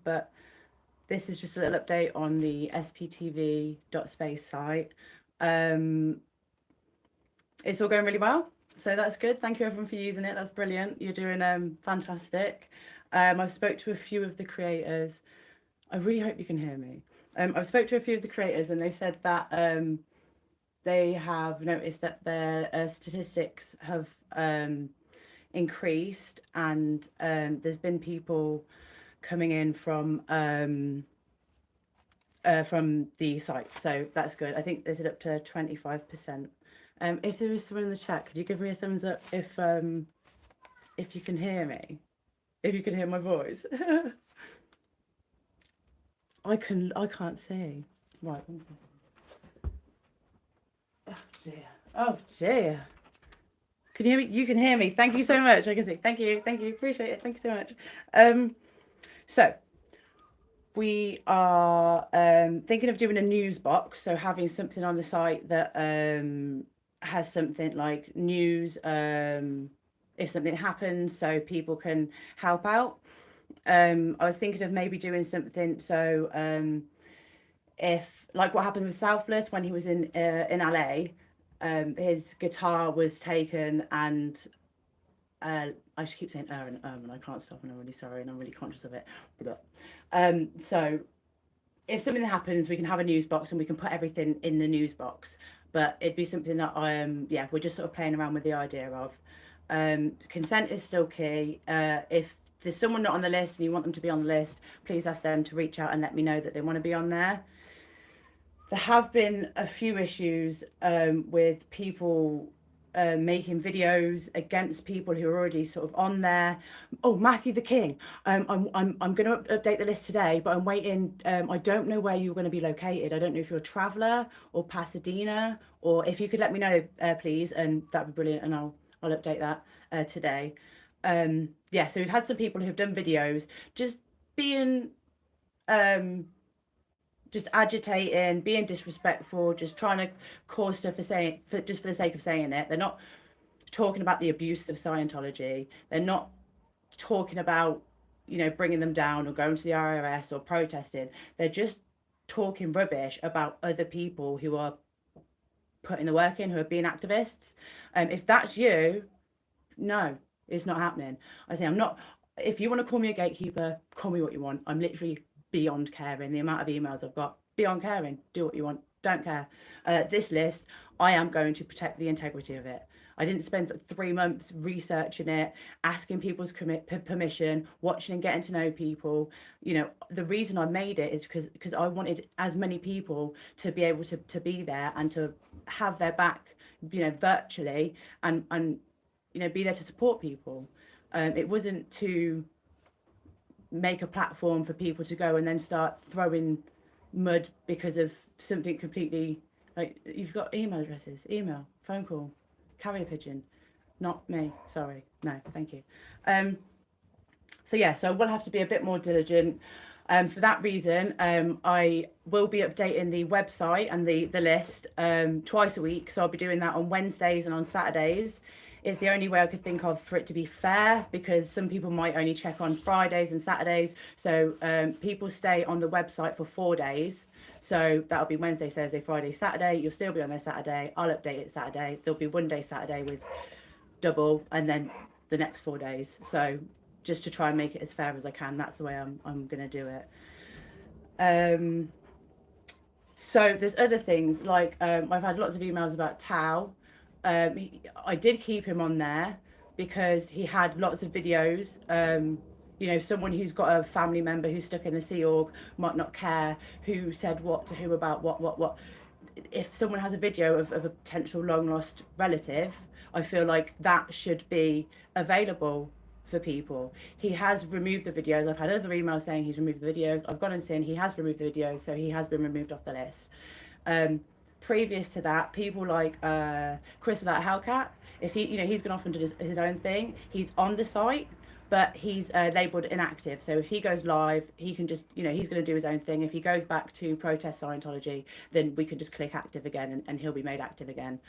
but this is just a little update on the SPTV.space site. It's all going really well, so that's good. Thank you everyone for using it. That's brilliant. You're doing fantastic. I've spoke to a few of the creators. I really hope you can hear me. I've spoke to a few of the creators, and they've said that they have noticed that their statistics have increased, and there's been people coming in from the site, so that's good. I think there's it up to 25%. If there is someone in the chat, could you give me a thumbs up if you can hear me, if you can hear my voice? I can't see. Right. Oh dear. Oh dear. Can you hear me? You can hear me. Thank you so much. I can see. Thank you. Thank you. Appreciate it. Thank you so much. So we are thinking of doing a news box. So having something on the site that has something like news if something happens, so people can help out. I was thinking of maybe doing something so if, like what happened with Selfless when he was in LA, his guitar was taken, and I just keep saying and I can't stop, and I'm really sorry, and I'm really conscious of it. So if something happens, we can have a news box and we can put everything in the news box, but it'd be something that yeah, we're just sort of playing around with the idea of. Consent is still key. If there's someone not on the list and you want them to be on the list, please ask them to reach out and let me know that they want to be on there. There have been a few issues with people making videos against people who are already sort of on there. Oh, Matthew the King. I'm going to update the list today, but I'm waiting. I don't know where you're going to be located. I don't know if you're a traveller or Pasadena, or if you could let me know, please, and that'd be brilliant, and I'll update that today. Yeah, so we've had some people who've done videos just being just agitating, being disrespectful, just trying to cause stuff just for the sake of saying it. They're not talking about the abuse of Scientology. They're not talking about, bringing them down or going to the IRS or protesting. They're just talking rubbish about other people who are putting the work in, who are being activists. If that's you, no, it's not happening. I say I'm not. If you want to call me a gatekeeper, call me what you want. I'm literally beyond caring. The amount of emails I've got, beyond caring. Do what you want, don't care. This list, I am going to protect the integrity of it. I didn't spend 3 months researching it, asking people's permission, watching and getting to know people. The reason I made it is because I wanted as many people to be able to be there and to have their back, virtually, and be there to support people. It wasn't to make a platform for people to go and then start throwing mud because of something completely, like, you've got email addresses, email, phone call, carrier pigeon. Not me, sorry, no, thank you. So yeah, so we'll have to be a bit more diligent. For that reason, I will be updating the website and the list twice a week. So I'll be doing that on Wednesdays and on Saturdays. It's the only way I could think of for it to be fair, because some people might only check on Fridays and Saturdays. So people stay on the website for 4 days. So that'll be Wednesday, Thursday, Friday, Saturday. You'll still be on there Saturday. I'll update it Saturday. There'll be one day Saturday with double, and then the next 4 days. So just to try and make it as fair as I can, that's the way I'm going to do it. So there's other things like I've had lots of emails about Tao. I did keep him on there because he had lots of videos. Someone who's got a family member who's stuck in the Sea Org might not care who said what to who about what. If someone has a video of a potential long lost relative, I feel like that should be available for people. He has removed the videos. I've had other emails saying he's removed the videos. I've gone and seen he has removed the videos, so he has been removed off the list. Previous to that, people like Chris without a Hellcat, if he's gone off and did his own thing, he's on the site, but he's labelled inactive. So if he goes live, he can just, he's going to do his own thing. If he goes back to protest Scientology, then we can just click active again, and he'll be made active again.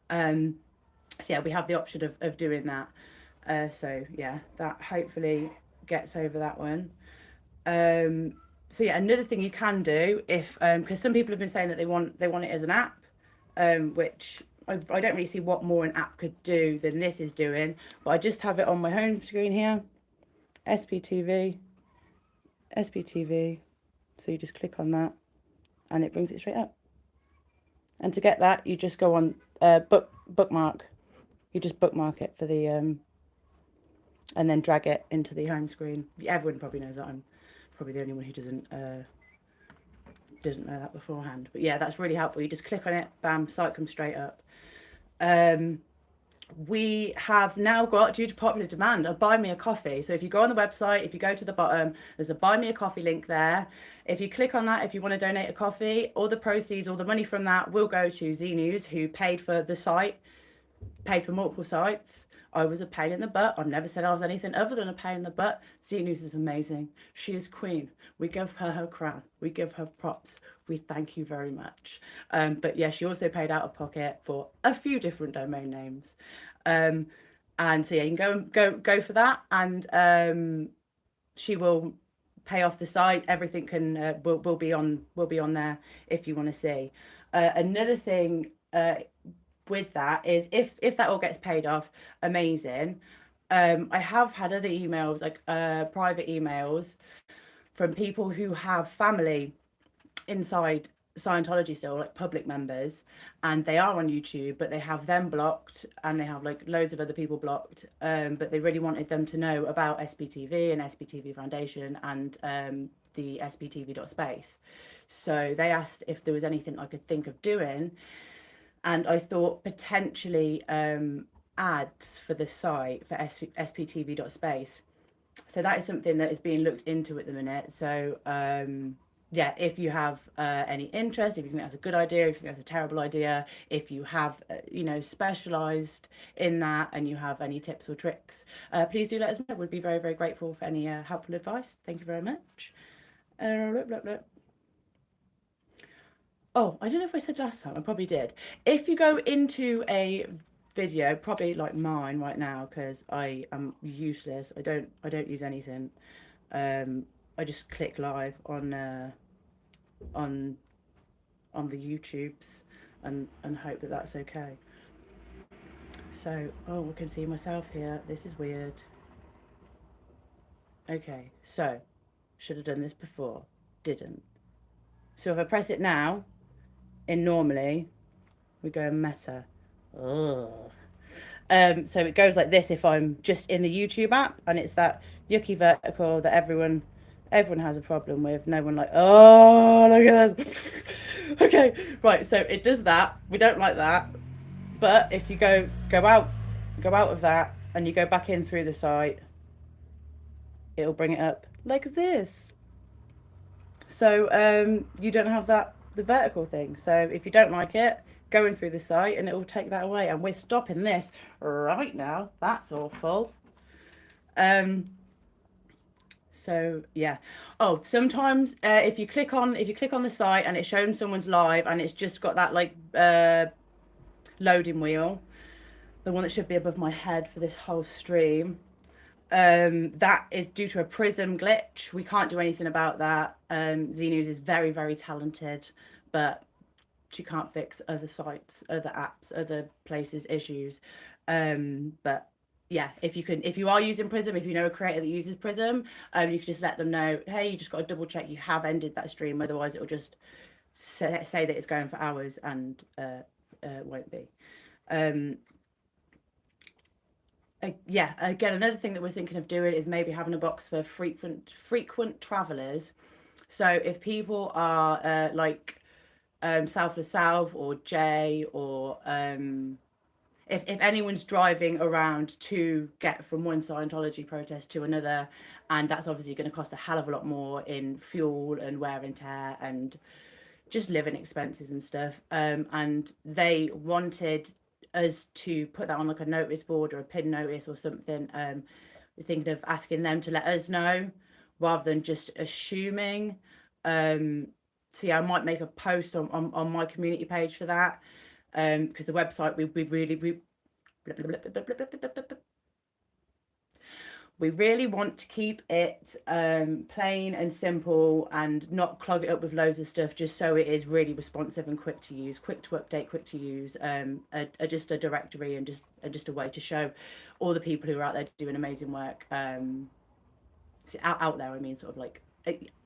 So yeah, we have the option of doing that. So yeah, that hopefully gets over that one. So yeah, another thing you can do if because some people have been saying that they want it as an app, which I don't really see what more an app could do than this is doing. But I just have it on my home screen here, SPTV, SPTV. So you just click on that, and it brings it straight up. And to get that, you just go on bookmark. You just bookmark it for the and then drag it into the home screen. Everyone probably knows that. I'm probably the only one who didn't know that beforehand. But yeah, that's really helpful. You just click on it, bam, site comes straight up. We have now got, due to popular demand, a buy me a coffee. So if you go on the website, if you go to the bottom, there's a buy me a coffee link there. If you click on that, if you want to donate a coffee, all the proceeds, all the money from that will go to Z News, who paid for the site, paid for multiple sites. I was a pain in the butt. I've never said I was anything other than a pain in the butt. Z News is amazing. She is queen. We give her her crown. We give her props. We thank you very much. But yeah, she also paid out of pocket for a few different domain names. And so yeah, you can go for that, and she will pay off the site. Everything can will be on there if you want to see. Another thing with that is if that all gets paid off, amazing. I have had other emails, like private emails from people who have family inside Scientology still, like public members, and they are on YouTube, but they have them blocked, and they have like loads of other people blocked, but they really wanted them to know about SPTV and SPTV Foundation and the SPTV.space. So they asked if there was anything I could think of doing, and I thought potentially ads for the site for SPTV.space. So that is something that is being looked into at the minute. So yeah, if you have any interest, if you think that's a good idea, if you think that's a terrible idea, if you have specialized in that and you have any tips or tricks, please do let us know. We'd be very, very grateful for any helpful advice. Thank you very much. Oh, I don't know if I said last time, I probably did. If you go into a video, probably like mine right now, because I am useless. I don't use anything. I just click live on the YouTubes and hope that that's okay. So, oh, I can see myself here. This is weird. Okay, so should have done this before. Didn't. So if I press it now, in normally, we go meta. Ugh. So it goes like this if I'm just in the YouTube app, and it's that yucky vertical that everyone has a problem with. No one like, oh, look at that. Okay, right, so it does that. We don't like that. But if you go out of that and you go back in through the site, it'll bring it up like this. So you don't have the vertical thing. So if you don't like it, going through the site and it will take that away, and we're stopping this right now. That's awful. So yeah. Oh, sometimes if you click on the site and it's showing someone's live and it's just got that like loading wheel, the one that should be above my head for this whole stream, that is due to a Prism glitch. We can't do anything about that. Z News is very, very talented, but she can't fix other sites, other apps, other places issues. But yeah, if you are using Prism, if you know a creator that uses Prism, you can just let them know, hey, you just got to double check you have ended that stream, otherwise it will just say that it's going for hours and won't be. Yeah, again, another thing that we're thinking of doing is maybe having a box for frequent travelers. So if people are like Selfless South or Jay, or if anyone's driving around to get from one Scientology protest to another, and that's obviously going to cost a hell of a lot more in fuel and wear and tear and just living expenses and stuff, and they wanted us to put that on like a notice board or a pin notice or something, we're thinking of asking them to let us know rather than just assuming. So yeah, I might make a post on my community page for that, because the website we we really want to keep it plain and simple and not clog it up with loads of stuff, just so it is really responsive and quick to use, quick to update, quick to use. Just a directory and just a way to show all the people who are out there doing amazing work. Out there, I mean, sort of like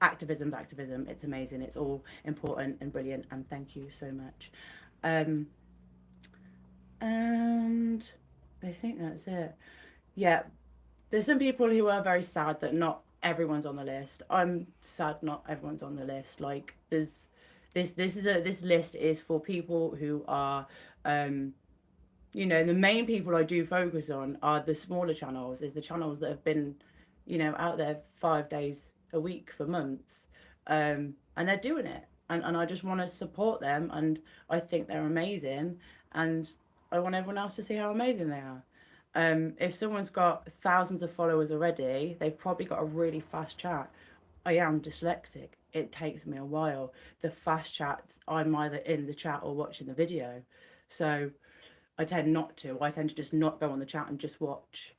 activism. It's amazing. It's all important and brilliant. And thank you so much. And I think that's it. Yeah. There's some people who are very sad that not everyone's on the list. I'm sad not everyone's on the list. Like there's this list is for people who are the main people I do focus on are the smaller channels, is the channels that have been, out there 5 days a week for months. And they're doing it. And I just want to support them, and I think they're amazing, and I want everyone else to see how amazing they are. If someone's got thousands of followers already, they've probably got a really fast chat. I am dyslexic. It takes me a while. The fast chats, I'm either in the chat or watching the video. So I tend not to. I tend to just not go on the chat and just watch.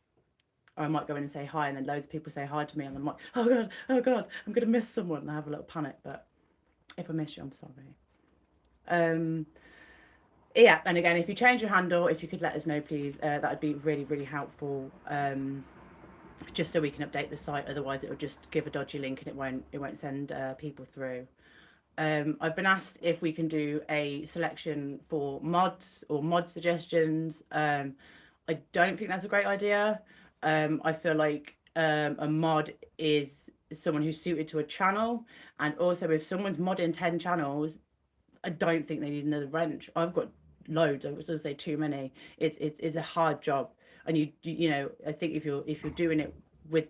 Or I might go in and say hi, and then loads of people say hi to me, and I'm like, oh God, I'm going to miss someone. And I have a little panic. But if I miss you, I'm sorry. Yeah, and again, if you change your handle, if you could let us know, please, that would be really, really helpful. Just so we can update the site. Otherwise, it'll just give a dodgy link and it won't send people through. I've been asked if we can do a selection for mods or mod suggestions. I don't think that's a great idea. I feel like a mod is someone who's suited to a channel, and also if someone's modding 10 channels, I don't think they need another wrench. I've got loads. I was going to say too many. It's a hard job, and I think if you're doing it with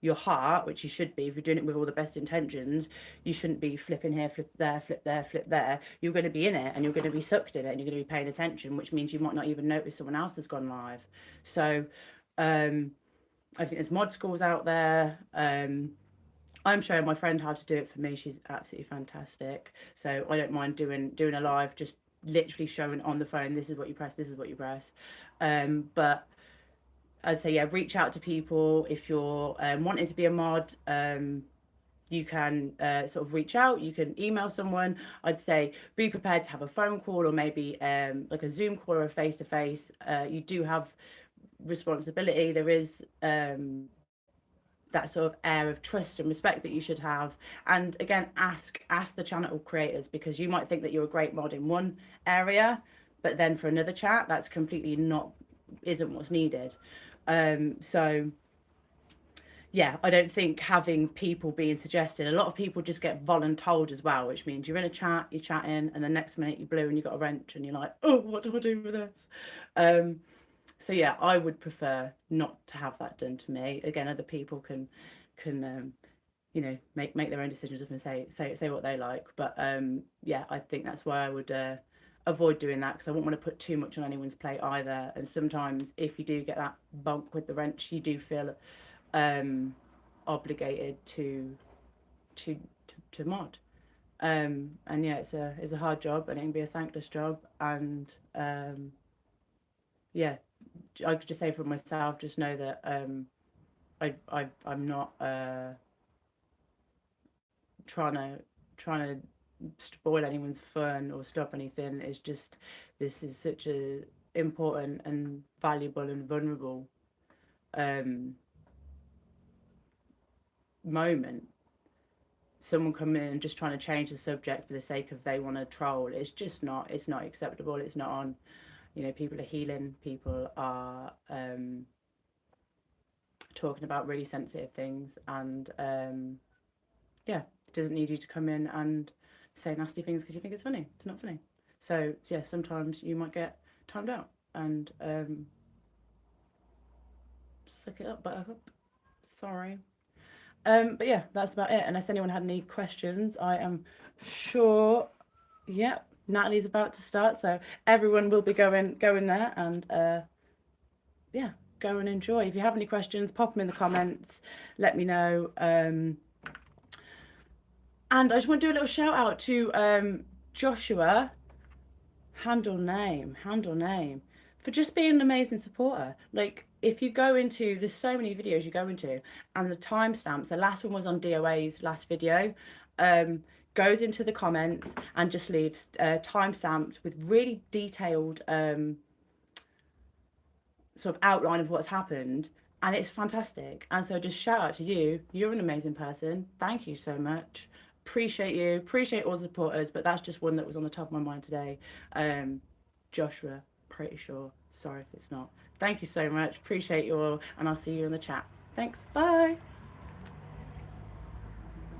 your heart, which you should be, if you're doing it with all the best intentions, you shouldn't be flipping here, flip there, flip there, flip there. You're going to be in it, and you're going to be sucked in it, and you're going to be paying attention, which means you might not even notice someone else has gone live. So I think there's mod schools out there. I'm showing my friend how to do it for me. She's absolutely fantastic. So I don't mind doing a live, just literally showing on the phone, this is what you press, this is what you press. But I'd say, yeah, reach out to people. If you're wanting to be a mod, you can sort of reach out. You can email someone. I'd say be prepared to have a phone call, or maybe like a Zoom call or a face-to-face. You do have responsibility. There is that sort of air of trust and respect that you should have. And again, ask the channel creators, because you might think that you're a great mod in one area, but then for another chat, that's completely isn't what's needed. So yeah, I don't think having people being suggested, a lot of people just get voluntold as well, which means you're in a chat, you're chatting, and the next minute you're blue and you've got a wrench and you're like, oh, what do I do with this? So yeah, I would prefer not to have that done to me. Again, other people can make their own decisions and say what they like. But yeah, I think that's why I would avoid doing that, because I wouldn't want to put too much on anyone's plate either. And sometimes if you do get that bump with the wrench, you do feel obligated to mod. And yeah, it's a hard job, and it can be a thankless job. And yeah, I could just say for myself, just know that I'm not trying to spoil anyone's fun or stop anything. It's just, this is such a important and valuable and vulnerable moment. Someone coming in and just trying to change the subject for the sake of they want to troll, it's not acceptable. It's not on. People are healing, people are talking about really sensitive things, and yeah, it doesn't need you to come in and say nasty things because you think it's funny. It's not funny. So yeah, sometimes you might get timed out, and suck it up, buttercup. Sorry. But yeah, that's about it. Unless anyone had any questions, I am sure. Yeah, Natalie's about to start, so everyone will be going there, and yeah, go and enjoy. If you have any questions, pop them in the comments, let me know. And I just want to do a little shout out to Joshua, handle name, for just being an amazing supporter. Like, if you go into, there's so many videos you go into, and the timestamps, the last one was on DOA's last video, goes into the comments and just leaves timestamped with really detailed sort of outline of what's happened, and it's fantastic. And so just shout out to you. You're an amazing person. Thank you so much. Appreciate you. Appreciate all the supporters, but that's just one that was on the top of my mind today. Joshua, pretty sure. Sorry if it's not. Thank you so much. Appreciate you all, and I'll see you in the chat. Thanks. Bye.